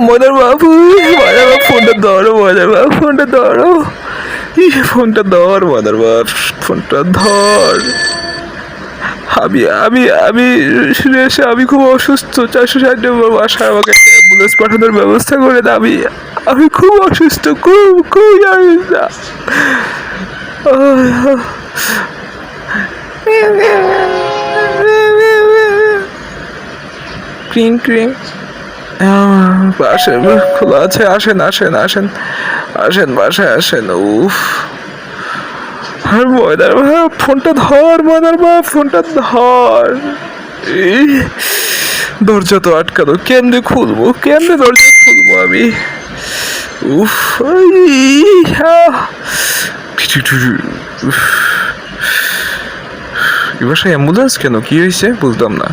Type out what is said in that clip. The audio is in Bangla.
ময়দার বাবু, ময়দার বাবু ফোনটা ধরো, ময়দার বাবু ফোনটা ধরো, ফোনটা ধর ময়দার বাপ, ফোনটা ধর। আমি আমি আমি রেশা, আমি খুব অসুস্থ। 460 নম্বর বাসায় আমাকে একটা অ্যাম্বুলেন্স পাঠানোর ব্যবস্থা করে দাও। আমি আমি খুব অসুস্থ, খুব খুব অসুস্থ। ক্রিং ক্রিং। বাসায় খোলা আছে, আসেন আসেন আসেন আসেন, বাসায় আসেন। উফ, আর ময়দার বাপ ফোনটা ধর, ময়দার বাপ ফোনটা ধর। এই, দরজা তো আটকানো, কেমনে খুলবো, কেমনে দরজা খুলবো আমি? উফ, এই বাসায় অ্যাম্বুলেন্স কেন, কি হয়েছে বুঝলাম না।